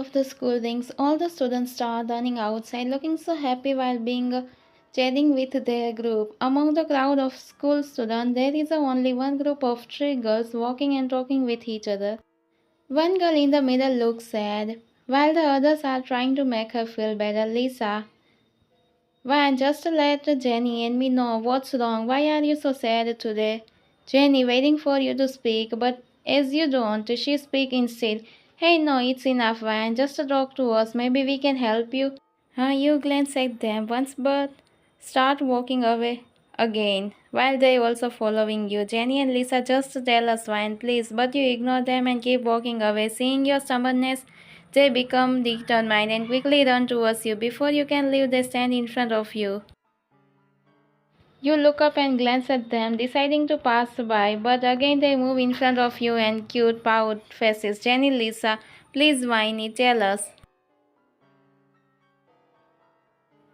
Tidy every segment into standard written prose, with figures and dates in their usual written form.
of the school rings, all the students start running outside looking so happy while being chatting with their group. Among the crowd of school students, there is only one group of three girls walking and talking with each other. One girl in the middle looks sad, while the others are trying to make her feel better. Lisa, why, just let Jenny and me know what's wrong. Why are you so sad today? Jenny, waiting for you to speak, but as you don't, she speaks instead. Hey, no, it's enough, Van. Just talk to us. Maybe we can help you. You glance at them once, but start walking away again. While they also following you, Jenny and Lisa just tell us Van, please, but you ignore them and keep walking away. Seeing your stubbornness, they become determined and quickly run towards you. Before you can leave, they stand in front of you. You look up and glance at them, deciding to pass by, but again they move in front of you and cute pout faces. Jenny, Lisa, please, Winnie, tell us.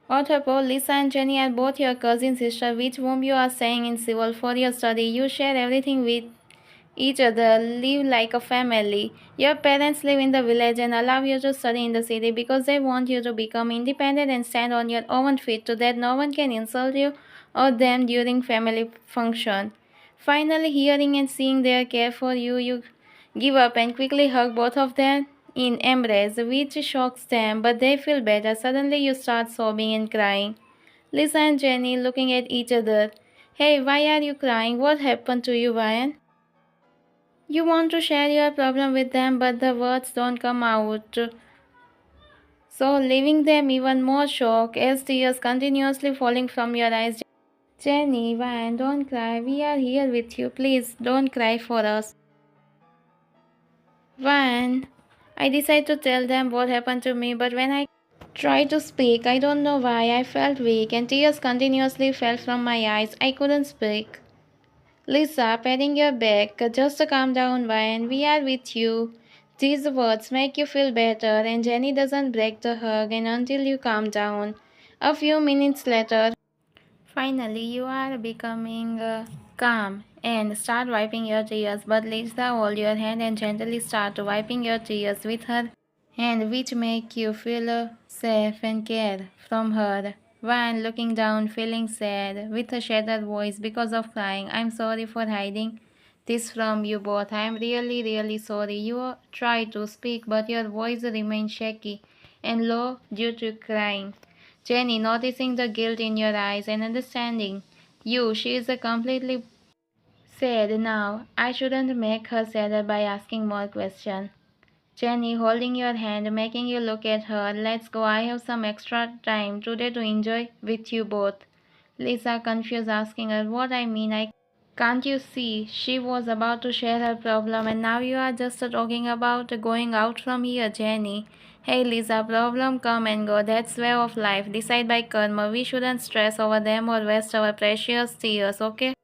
Otherpo, Lisa and Jenny are both your cousin sisters, with whom you are staying in Seoul for your study. You share everything with each other, live like a family. Your parents live in the village and allow you to study in the city because they want you to become independent and stand on your own feet so that no one can insult you or them during family function. Finally, hearing and seeing their care for you, you give up and quickly hug both of them in embrace, which shocks them, but they feel better. Suddenly, you start sobbing and crying. Lisa and Jenny looking at each other. Hey, why are you crying? What happened to you, Ryan? You want to share your problem with them, but the words don't come out. So, leaving them even more shocked as tears continuously falling from your eyes. Jenny, Van, don't cry. We are here with you. Please don't cry for us. Van, I decided to tell them what happened to me, but when I tried to speak, I don't know why, I felt weak and tears continuously fell from my eyes. I couldn't speak. Lisa, patting your back, just calm down, Van. We are with you. These words make you feel better, and Jenny doesn't break the hug and until you calm down. A few minutes later, finally, you are becoming calm and start wiping your tears. But Lisa hold your hand and gently start wiping your tears with her hand, which make you feel safe and care from her. Van looking down, feeling sad, with a shattered voice because of crying. I'm sorry for hiding this from you both. I'm really, really sorry. You try to speak, but your voice remains shaky and low due to crying. Jenny, noticing the guilt in your eyes and understanding you, she is completely sad now. I shouldn't make her sadder by asking more questions. Jenny, holding your hand, making you look at her. Let's go. I have some extra time today to enjoy with you both. Lisa, confused, asking her what I mean. I can't you see? She was about to share her problem, and now you are just talking about going out from here, Jenny. Hey, Lisa, problem come and go. That's way of life. Decide by karma. We shouldn't stress over them or waste our precious tears, okay?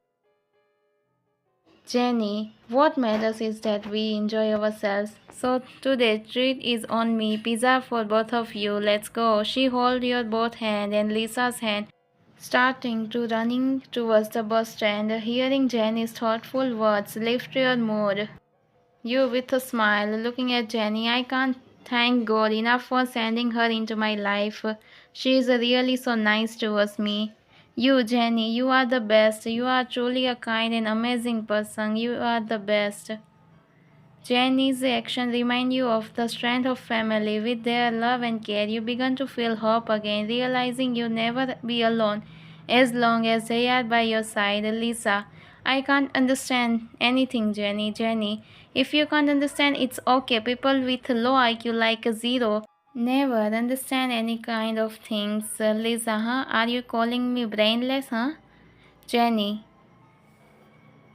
Jenny, what matters is that we enjoy ourselves. So today treat is on me. Pizza for both of you. Let's go. She hold your both hand and Lisa's hand, starting to running towards the bus stand. Hearing Jenny's thoughtful words lift your mood. You with a smile, looking at Jenny. I can't thank God enough for sending her into my life. She is really so nice towards me. You, Jenny, you are the best. You are truly a kind and amazing person. You are the best. Jenny's action remind you of the strength of family. With their love and care, you begin to feel hope again, realizing you never be alone as long as they are by your side. Lisa, I can't understand anything, Jenny. Jenny, if you can't understand, it's okay. People with low IQ like a zero never understand any kind of things. Lisa, huh? Are you calling me brainless, huh? Jenny,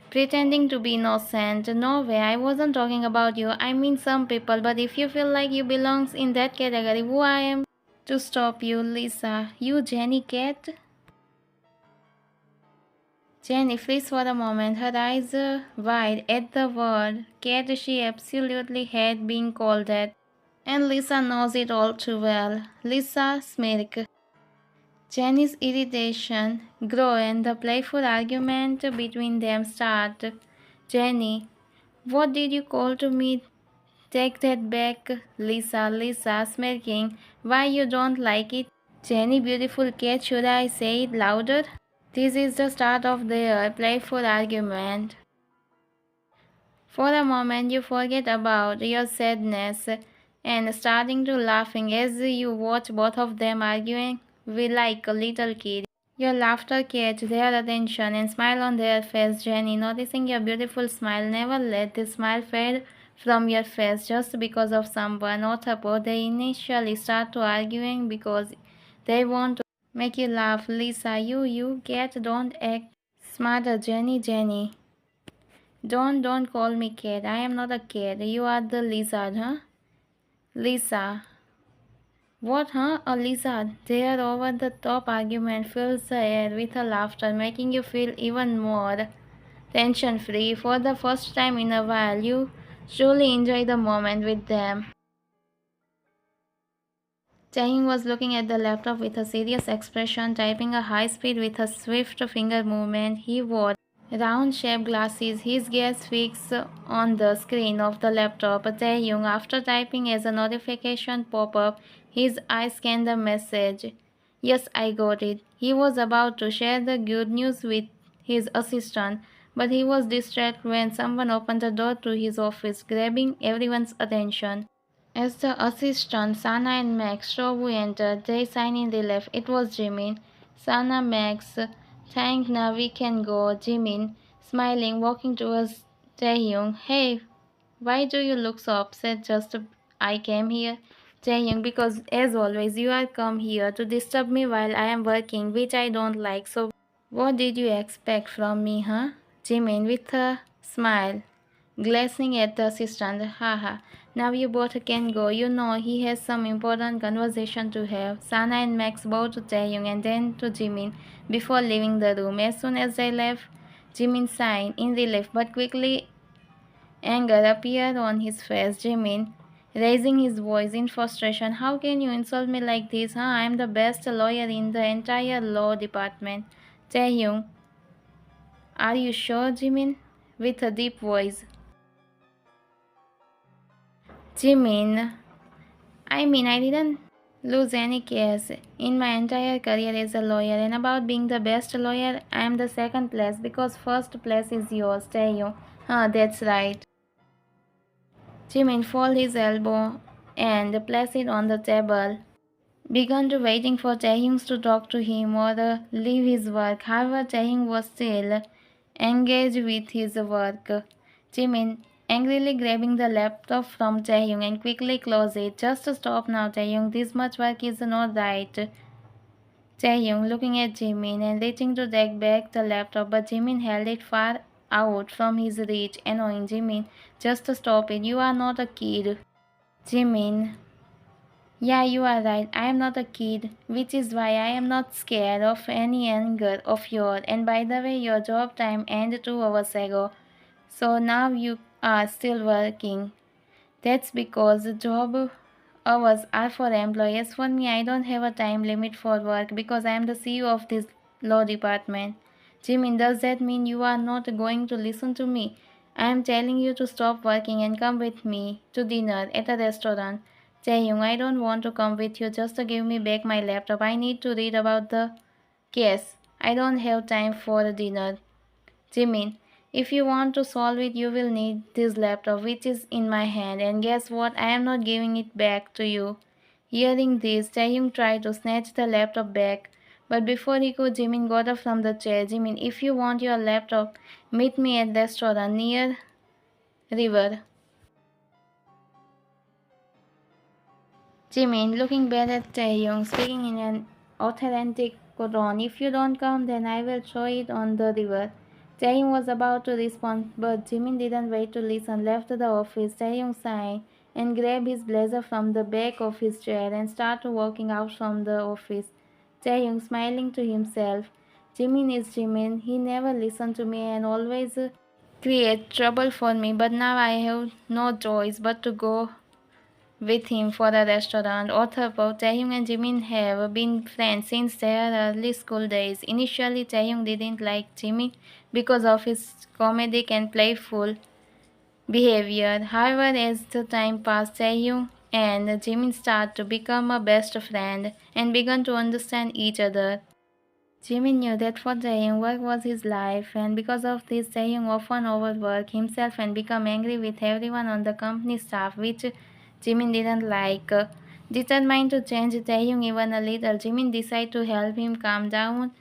pretending to be innocent. No way, I wasn't talking about you. I mean some people, but if you feel like you belongs in that category, who I am to stop you, Lisa? You, Jenny Cat? Jenny freezes for a moment, her eyes wide at the word cat she absolutely had been called that. And Lisa knows it all too well. Lisa smirk. Jenny's irritation grows and the playful argument between them start. Jenny, what did you call to me Take that back, Lisa, Lisa, smirking. Why you don't like it? Jenny, beautiful cat, should I say it louder? This is the start of their playful argument. For a moment, you forget about your sadness and starting to laughing as you watch both of them arguing. We like a little kid. Your laughter catch their attention and smile on their face. Jenny, noticing your beautiful smile, never let the smile fade from your face just because of someone or support. They initially start to arguing because they want to make you laugh. Lisa, you cat, don't act smarter. Jenny, Jenny. Don't call me cat. I am not a cat. You are the lizard, huh? Lisa. What, huh? A lizard. Their over the top argument fills the air with a laughter, making you feel even more tension free. For the first time in a while, you truly enjoy the moment with them. Taehyung was looking at the laptop with a serious expression, typing at high speed with a swift finger movement. He wore round-shaped glasses, his gaze fixed on the screen of the laptop. Taehyung, after typing as a notification pop-up, his eyes scanned the message. Yes, I got it. He was about to share the good news with his assistant, but he was distracted when someone opened the door to his office, grabbing everyone's attention. As the assistant, Sana and Max Shobu entered, they signed in the left. It was Jimin. Sana, Max, thank now we can go. Jimin, smiling, walking towards Taehyung. Hey, why do you look so upset? Just I came here. Taehyung, because as always, you are come here to disturb me while I am working, which I don't like. So, what did you expect from me, huh? Jimin, with a smile. Glancing at the assistant, haha. Now you both can go. You know he has some important conversation to have. Sana and Max bowed to Taehyung and then to Jimin before leaving the room. As soon as they left, Jimin sighed in relief, but quickly anger appeared on his face. Jimin, raising his voice in frustration, how can you insult me like this? Huh? I am the best lawyer in the entire law department. Taehyung, are you sure, Jimin? With a deep voice. Jimin, I didn't lose any case in my entire career as a lawyer, and about being the best lawyer, I am the second place because first place is yours, Taehyung. Huh, that's right. Jimin folded his elbow and placed it on the table. Began to waiting for Taehyung to talk to him or leave his work. However, Taehyung was still engaged with his work. Jimin angrily grabbing the laptop from Taehyung and quickly closed it. Just stop now, Taehyung. This much work is not right. Taehyung looking at Jimin and reaching to take back the laptop, but Jimin held it far out from his reach, annoying Jimin. Just stop it. You are not a kid. Jimin. Yeah, you are right. I am not a kid, which is why I am not scared of any anger of yours. And by the way, your job time ended 2 hours ago. So now you are still working. That's because the job hours are for employees. For me, I don't have a time limit for work because I am the CEO of this law department. Jimin, does that mean you are not going to listen to me? I am telling you to stop working and come with me to dinner at a restaurant. Taehyung, I don't want to come with you. Just to give me back my laptop. I need to read about the case. I don't have time for dinner. Jimin, if you want to solve it, you will need this laptop which is in my hand. And guess what? I am not giving it back to you. Hearing this, Taehyung tried to snatch the laptop back. But before he could, Jimin got up from the chair. Jimin, if you want your laptop, meet me at the restaurant near river. Jimin, looking back at Taehyung, speaking in an authentic tone, if you don't come, then I will throw it on the river. Taehyung was about to respond, but Jimin didn't wait to listen, left the office. Taehyung sighed and grabbed his blazer from the back of his chair and started walking out from the office. Taehyung smiling to himself. Jimin is Jimin. He never listened to me and always create trouble for me, but now I have no choice but to go with him for the restaurant. Author Paul, Taehyung and Jimin have been friends since their early school days. Initially, Taehyung didn't like Jimin because of his comedic and playful behavior. However, as the time passed, Taehyung and Jimin started to become a best friend and began to understand each other. Jimin knew that for Taehyung, work was his life, and because of this, Taehyung often overworked himself and became angry with everyone on the company staff, which Jimin didn't like. Determined to change Taehyung even a little, Jimin decided to help him calm down,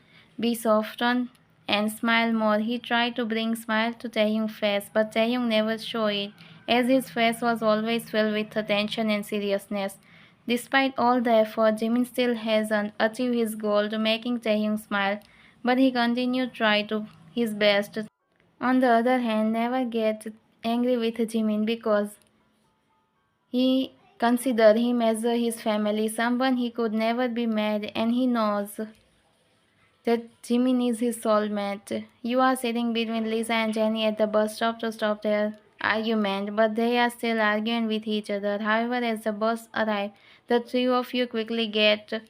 be softened, and smile more. He tried to bring smile to Taehyung's face, but Taehyung never showed it, as his face was always filled with attention and seriousness. Despite all the effort, Jimin still hasn't achieved his goal to making Taehyung smile, but he continued to try to his best. On the other hand, never get angry with Jimin because he considered him as his family, someone he could never be mad, and he knows that Jimin is his soulmate. You are sitting between Lisa and Jenny at the bus stop to stop their argument, but they are still arguing with each other. However, as the bus arrives, the three of you quickly get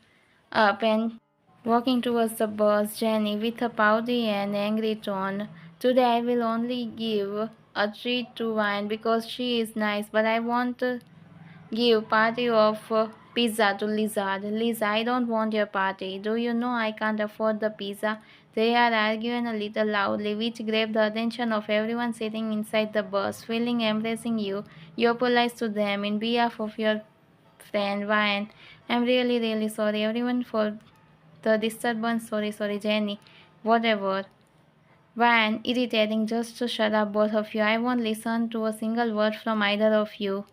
up and walking towards the bus, Jenny with a pouty and angry tone. Today I will only give a treat to Wine because she is nice, but I want give party of pizza to Lizard. Liz, I don't want your party. Do you know I can't afford the pizza? They are arguing a little loudly, which grabbed the attention of everyone sitting inside the bus. Feeling embracing you, you apologize to them in behalf of your friend Ryan. I'm really, really sorry everyone for the disturbance. Sorry, Jenny. Whatever. Ryan, irritating. Just to shut up, both of you. I won't listen to a single word from either of you.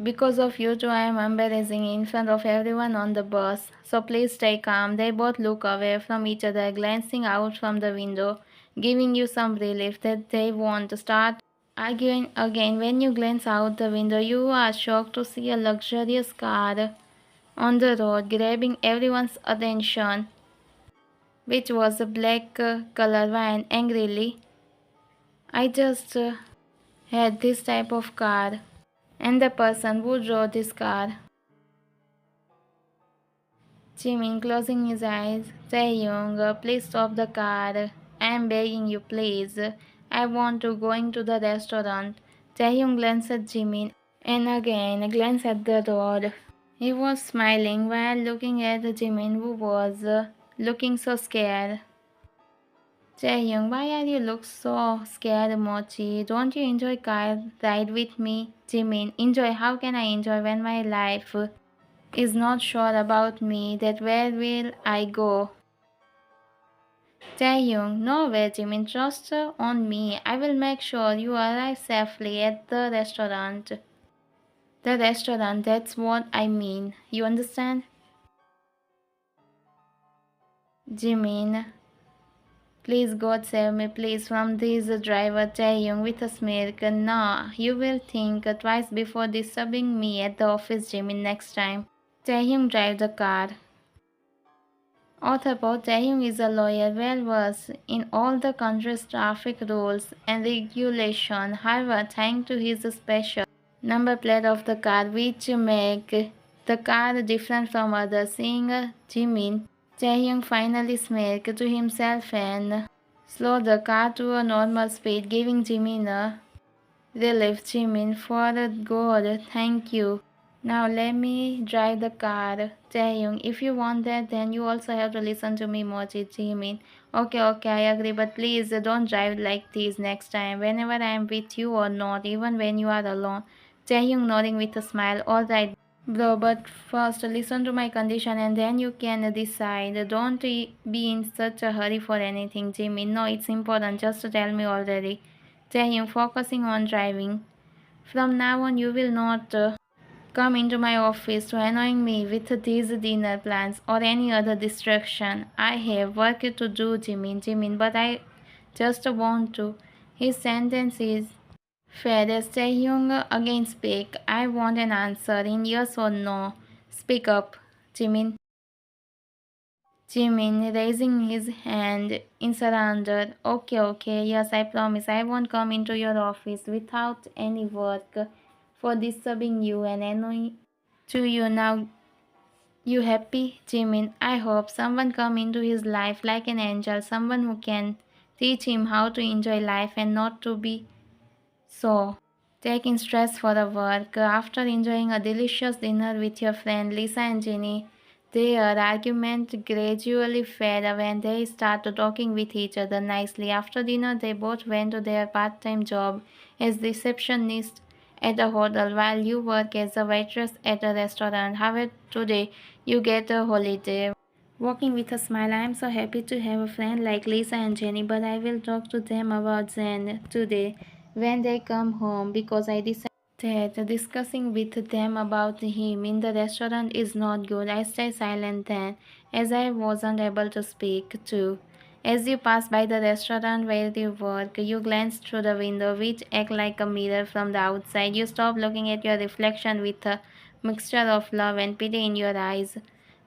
Because of you two, I am embarrassing in front of everyone on the bus. So please stay calm. They both look away from each other, glancing out from the window, giving you some relief that they won't start arguing again. When you glance out the window, you are shocked to see a luxurious car on the road, grabbing everyone's attention, which was a black color van. Angrily, I just had this type of car, and the person who drove this car. Jimin closing his eyes. Taehyung, please stop the car. I am begging you, please. I want to go into the restaurant. Taehyung glanced at Jimin and again glanced at the road. He was smiling while looking at Jimin, who was looking so scared. Taehyung, why are you look so scared, Mochi? Don't you enjoy car ride with me? Jimin, enjoy? How can I enjoy when my life is not sure about me? That where will I go? Taehyung, nowhere, Jimin. Trust on me. I will make sure you arrive safely at the restaurant. The restaurant, that's what I mean. You understand? Jimin, please God save me, please, from this driver. Taehyung with a smirk. No, you will think twice before disturbing me at the office, Jimin, next time. Taehyung drive the car. Author Taehyung is a lawyer well versed in all the country's traffic rules and regulations. However, thanks to his special number plate of the car, which make the car different from others, seeing Jimin, Taehyung finally smirked to himself and slowed the car to a normal speed, giving Jimin a relief. Jimin, for God, thank you. Now let me drive the car. Taehyung, if you want that, then you also have to listen to me, Mochi. Jimin, okay, I agree, but please don't drive like this next time, whenever I am with you or not, even when you are alone. Taehyung nodding with a smile. Alright, bro, but first listen to my condition and then you can decide. Don't be in such a hurry for anything, Jimin. No, it's important. Just tell me already. Taehyung, focusing on driving. From now on, you will not come into my office to annoying me with these dinner plans or any other distraction. I have work to do, Jimin, but I just want to. His sentence is fair. As Taehyung again speak, I want an answer in yes or no. Speak up, Jimin. Jimin raising his hand in surrender. Okay, yes, I promise I won't come into your office without any work for disturbing you and annoying to you. Now you happy, Jimin? I hope someone come into his life like an angel, someone who can teach him how to enjoy life and not to be so. taking stress for the work. After enjoying a delicious dinner with your friend Lisa and Jenny, their argument gradually fade away and they started talking with each other nicely. After dinner, they both went to their part time job as receptionists at a hotel while you work as a waitress at a restaurant. However, today you get a holiday. Walking with a smile, I am so happy to have a friend like Lisa and Jenny, but I will talk to them about Zen today when they come home because I decided that discussing with them about him in the restaurant is not good. I stay silent then, as I wasn't able to speak too. As you pass by the restaurant where you work, you glance through the window, which act like a mirror from the outside. You stop looking at your reflection with a mixture of love and pity in your eyes.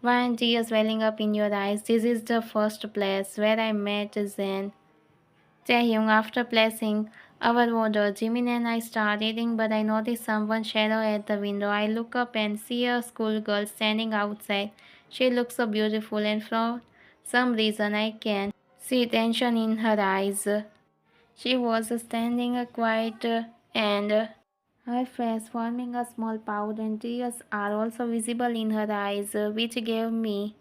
One tears welling up in your eyes. This is the first place where I met Zen. Taehyung, after placing our order, Jimin and I start eating, but I notice someone's shadow at the window. I look up and see a schoolgirl standing outside. She looks so beautiful, and for some reason I can see tension in her eyes. She was standing quiet and her face forming a small pout, and tears are also visible in her eyes, which gave me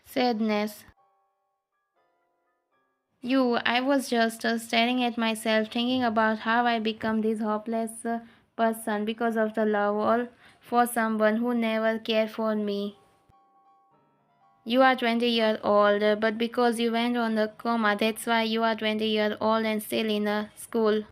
sadness. I was just staring at myself, thinking about how I become this hopeless person because of the love or for someone who never cared for me. You are 20-year-old, but because you went on the coma, that's why you are 20-year-old and still in a school.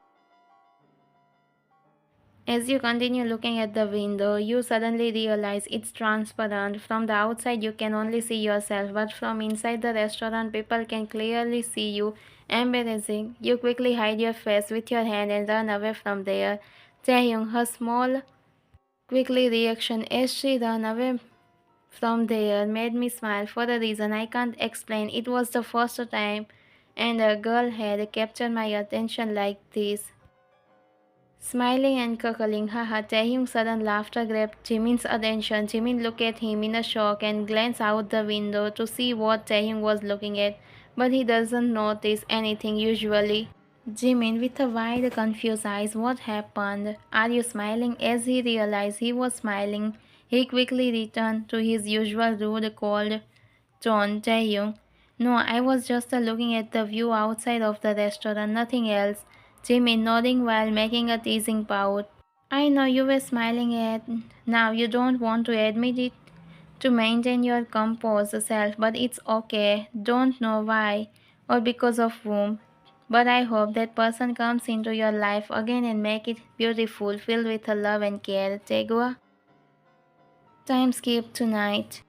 As you continue looking at the window, you suddenly realize it's transparent. From the outside, you can only see yourself, but from inside the restaurant, people can clearly see you. Embarrassing. You quickly hide your face with your hand and run away from there. Taehyung, her small, quickly reaction as she ran away from there made me smile for a reason I can't explain. It was the first time, and a girl had captured my attention like this. Smiling and cackling, haha, Taehyung's sudden laughter grabbed Jimin's attention. Jimin looked at him in a shock and glanced out the window to see what Taehyung was looking at, but he doesn't notice anything usually. Jimin, with a wide, confused eyes, what happened? Are you smiling? As he realized he was smiling, he quickly returned to his usual rude, cold tone. Taehyung, no, I was just looking at the view outside of the restaurant, nothing else. Jimin nodding while making a teasing pout. I know you were smiling at now you don't want to admit it to maintain your composed self, but it's okay. Don't know why or because of whom. But I hope that person comes into your life again and make it beautiful, filled with love and care. Tegua. Time skip tonight.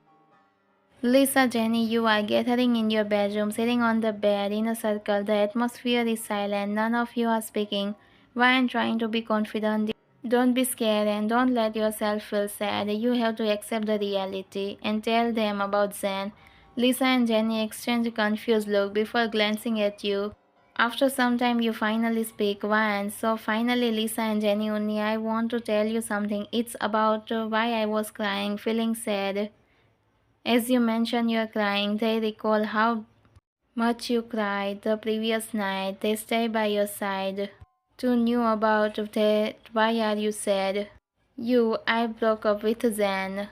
Lisa, Jenny, you are gathering in your bedroom, sitting on the bed in a circle. The atmosphere is silent. None of you are speaking. Why I'm trying to be confident. Don't be scared and don't let yourself feel sad. You have to accept the reality and tell them about Zen. Lisa and Jenny exchange a confused look before glancing at you. After some time, you finally speak. Once, so finally, Lisa and Jenny, only I want to tell you something. It's about why I was crying, feeling sad. As you mention you're crying, they recall how much you cried the previous night. They stay by your side. To knew about that, why are you sad? I broke up with Zen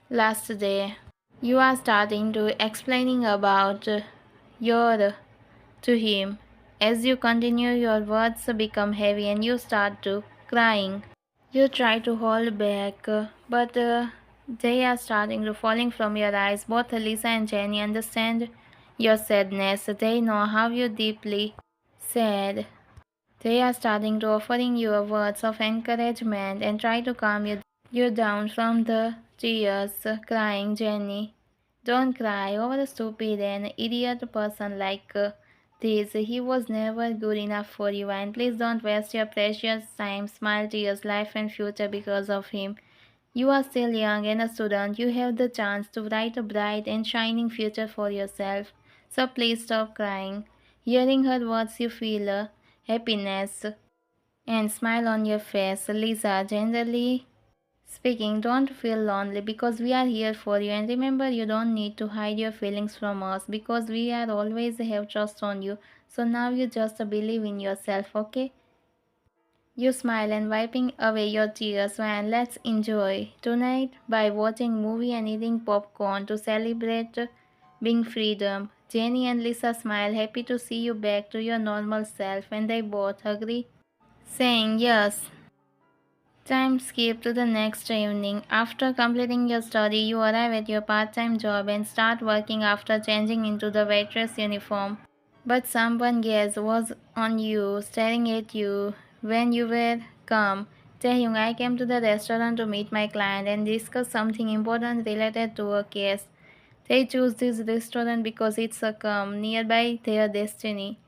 last day. You are starting to explaining about your to him. As you continue, your words become heavy and you start to crying. You try to hold back, but they are starting to falling from your eyes. Both Lisa and Jenny understand your sadness. They know how you deeply sad. They are starting to offering you words of encouragement and try to calm you down from the tears. Crying, Jenny. Don't cry over a stupid and idiot person like this. He was never good enough for you, and please don't waste your precious time, smile, tears, life, and future because of him. You are still young and a student. You have the chance to write a bright and shining future for yourself. So please stop crying. Hearing her words, you feel happiness and smile on your face. Lisa, generally speaking, don't feel lonely because we are here for you. And remember, you don't need to hide your feelings from us because we are always have trust on you. So now you just believe in yourself, okay? You smile and wiping away your tears when let's enjoy tonight by watching movie and eating popcorn to celebrate being freedom. Jenny and Lisa smile happy to see you back to your normal self and they both agree, saying yes. Time skip to the next evening. After completing your study, you arrive at your part-time job and start working after changing into the waitress uniform. But someone gaze was on you, staring at you when you were calm. Taehyung, I came to the restaurant to meet my client and discuss something important related to a case. They choose this restaurant because it's a calm, nearby their destiny.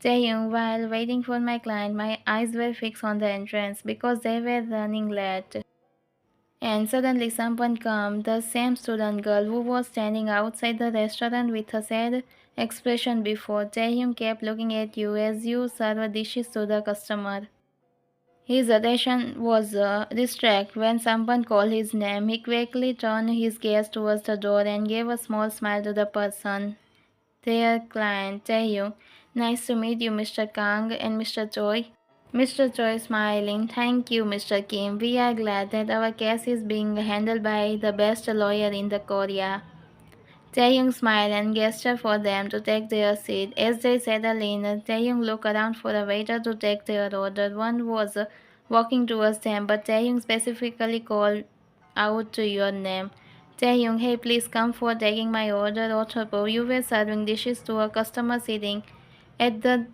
Taehyung, while waiting for my client, my eyes were fixed on the entrance because they were running late. And suddenly someone came, the same student girl who was standing outside the restaurant with a sad expression before. Taehyung kept looking at you as you served dishes to the customer. His attention was distracted when someone called his name. He quickly turned his gaze towards the door and gave a small smile to the person. Their client, Taehyung. Nice to meet you, Mr. Kang and Mr. Choi. Mr. Choi smiling. Thank you, Mr. Kim. We are glad that our case is being handled by the best lawyer in the Korea. Taehyung smiled and gestured for them to take their seat. As they settled in, Taehyung looked around for a waiter to take their order. One was walking towards them, but Taehyung specifically called out to your name. Taehyung, hey, please come for taking my order. Othopo, you were serving dishes to a customer sitting at the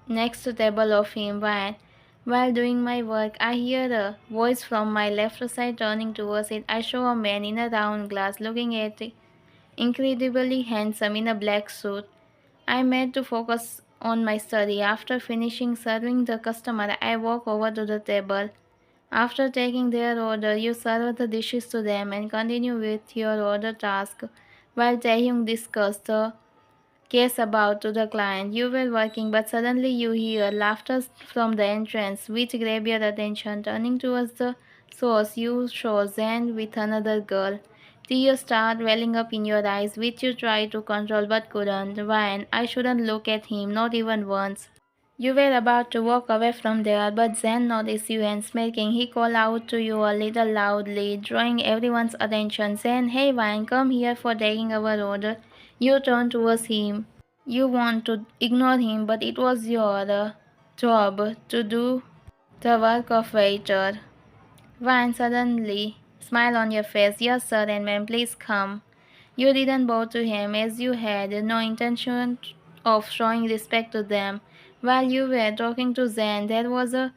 next table of him. While doing my work, I hear a voice from my left side turning towards it. I saw a man in a round glass looking at it incredibly handsome in a black suit. I made to focus on my study. After finishing serving the customer, I walk over to the table. After taking their order, you serve the dishes to them and continue with your order task while Taehyung discussed the case about to the client. You were working, but suddenly you hear laughter from the entrance, which grabbed your attention. Turning towards the source, you saw Zen with another girl. Tears start welling up in your eyes, which you tried to control but couldn't. Why? I shouldn't look at him, not even once. You were about to walk away from there, but Zen noticed you and smirking, he called out to you a little loudly, drawing everyone's attention. Zen, hey Wine, come here for taking our order. You turned towards him. You want to ignore him, but it was your job to do the work of waiter. Wine suddenly smile on your face. Yes, sir, and ma'am, please come. You didn't bow to him as you had no intention of showing respect to them. While you were talking to Zen, there was a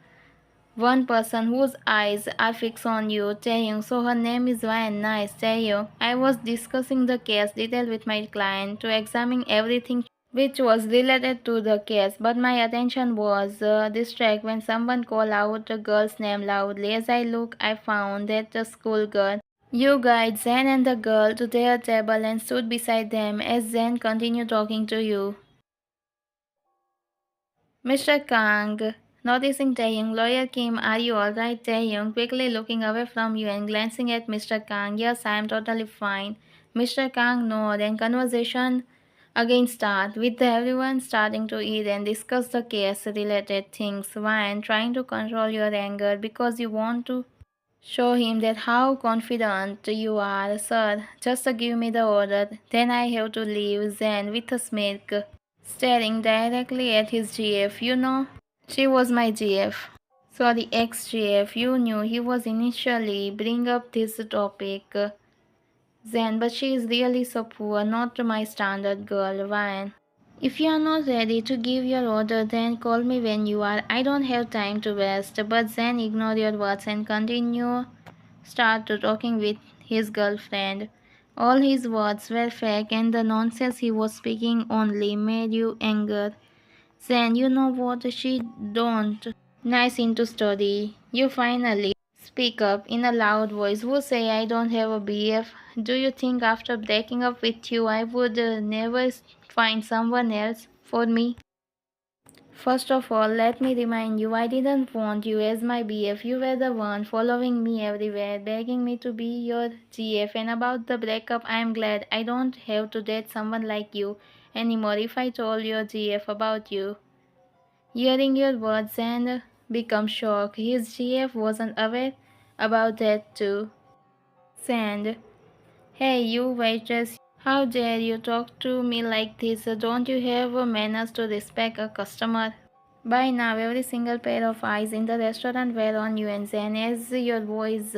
one person whose eyes are fixed on you, Taehyung. So her name is Ryan. Nice, Taehyung. I was discussing the case detail with my client to examine everything which was related to the case, but my attention was distracted when someone called out the girl's name loudly. As I looked, I found that the schoolgirl. You guide Zen and the girl to their table and stood beside them as Zen continued talking to you. Mr. Kang, noticing Taehyung, lawyer Kim, are you alright? Taehyung, quickly looking away from you and glancing at Mr. Kang. Yes, I am totally fine. Mr. Kang nodded and conversation again start with everyone starting to eat and discuss the case related things while trying to control your anger because you want to show him that how confident you are. Sir, just give me the order. Then I have to leave. Zen with a smirk, staring directly at his GF. You know, she was my GF. Sorry, ex-GF. You knew he was initially bring up this topic. Zen, but she is really so poor, not my standard girl. Why? If you are not ready to give your order, then call me when you are. I don't have time to waste. But Zen ignored your words and continue start to talking with his girlfriend. All his words were fake and the nonsense he was speaking only made you anger. Zen, you know what? She don't. Nice into study. You finally speak up in a loud voice. Who say I don't have a BF? Do you think after breaking up with you I would never find someone else for me? First of all, let me remind you, I didn't want you as my BF. You were the one following me everywhere, begging me to be your GF. And about the breakup, I am glad I don't have to date someone like you anymore if I told your GF about you. Hearing your words and become shocked. His GF wasn't aware about that too. Sand. Hey, you waitress, how dare you talk to me like this? Don't you have manners to respect a customer? By now, every single pair of eyes in the restaurant were on you, and then as your voice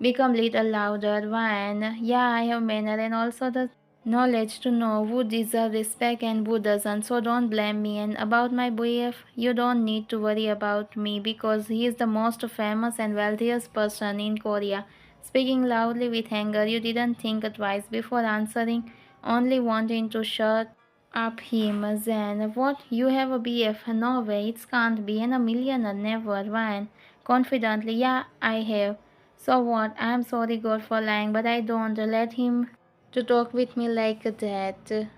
become little louder, one, yeah, I have manner and also the knowledge to know who deserves respect and who doesn't. So don't blame me. And about my BF, you don't need to worry about me because he is the most famous and wealthiest person in Korea. Speaking loudly with anger, you didn't think twice before answering, only wanting to shut up him. Then what? You have a BF? No way, it can't be. And a millionaire never. Ryan confidently, yeah, I have. So what? I'm sorry God for lying, but I don't let him to talk with me like that.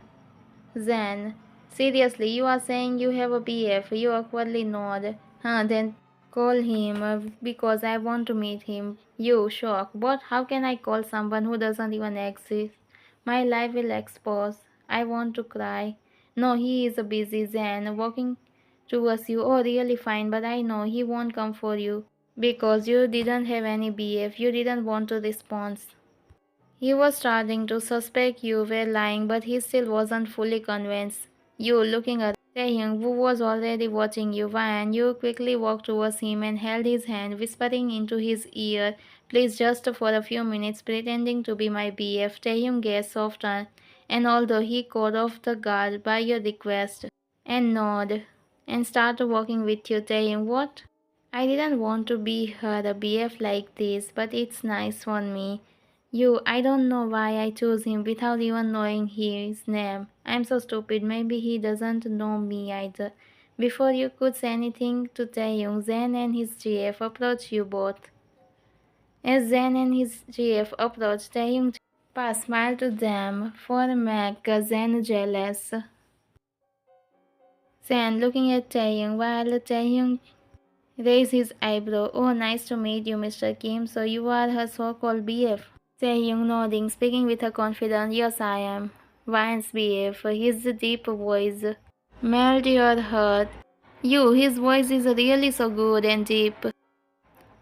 Then, seriously, you are saying you have a BF? You awkwardly nod. Huh, then call him because I want to meet him. You shock. What? How can I call someone who doesn't even exist? My life will expose. I want to cry. No, he is busy. Then walking towards you. Oh, really fine, but I know he won't come for you because you didn't have any BF. You didn't want to respond. He was starting to suspect you were lying, but he still wasn't fully convinced. You, looking at Taehyung, who was already watching you, and you quickly walked towards him and held his hand, whispering into his ear, please just for a few minutes, pretending to be my BF. Taehyung gazed softened, and although he caught off the guard by your request, and nodded, and started walking with you, Taehyung, what? I didn't want to be her BF like this, but it's nice for me. I don't know why I chose him without even knowing his name. I'm so stupid. Maybe he doesn't know me either. Before you could say anything to Taehyung, Zen and his GF approached you both. As Zen and his GF approached, Taehyung smiled to them for make Zen jealous. Zen looking at Taehyung while Taehyung raised his eyebrow. Oh, nice to meet you, Mr. Kim. So you are her so-called BF. Taehyung nodding, speaking with a confidence, yes I am. Ryan's BF, his deep voice melt your heart. His voice is really so good and deep.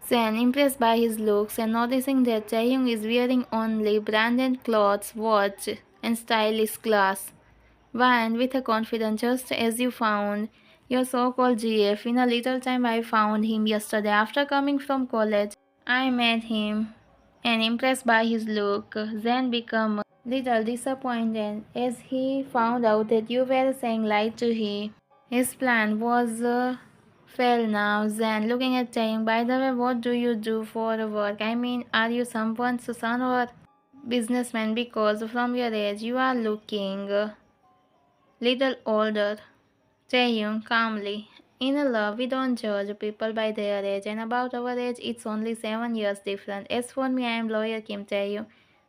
Sen, impressed by his looks and noticing that Taehyung is wearing only branded clothes, watch, and stylish glass. Ryan, with a confidence, just as you found your so-called GF. In a little time I found him yesterday after coming from college. I met him and impressed by his look, then become a little disappointed as he found out that you were saying lie to him. His plan was failed now. Then looking at him, by the way, what do you do for work? I mean, are you someone's son or businessman? Because from your age, you are looking little older. Taehyung calmly. In love, we don't judge people by their age, and about our age, it's only 7 years different. As for me, I am lawyer Kim Taehyung,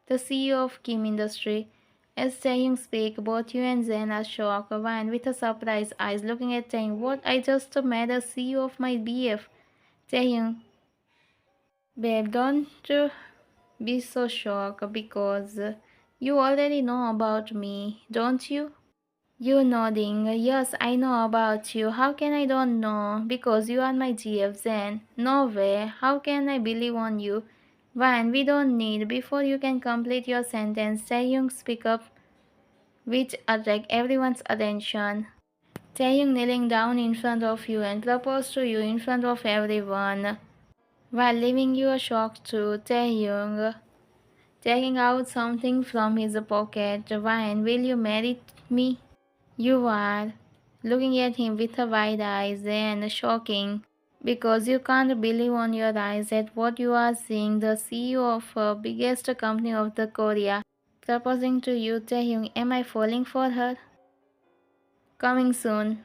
the CEO of Kim Industry. As Taehyung speak, both you and Zen are shocked, Wine with a surprised eyes looking at Taehyung. What? I just met a CEO of my BF. Taehyung, babe, don't be so shocked because you already know about me, don't you? You nodding. Yes, I know about you. How can I don't know? Because you are my GF then. No way. How can I believe on you? Van, we don't need. Before you can complete your sentence, Taehyung speak up, which attract everyone's attention. Taehyung kneeling down in front of you and propose to you in front of everyone. While leaving you a shock too, Taehyung taking out something from his pocket. Van, will you marry me? You are looking at him with a wide eyes and shocking because you can't believe on your eyes at what you are seeing. The CEO of the biggest company of the Korea proposing to you, Taehyung, am I falling for her? Coming soon.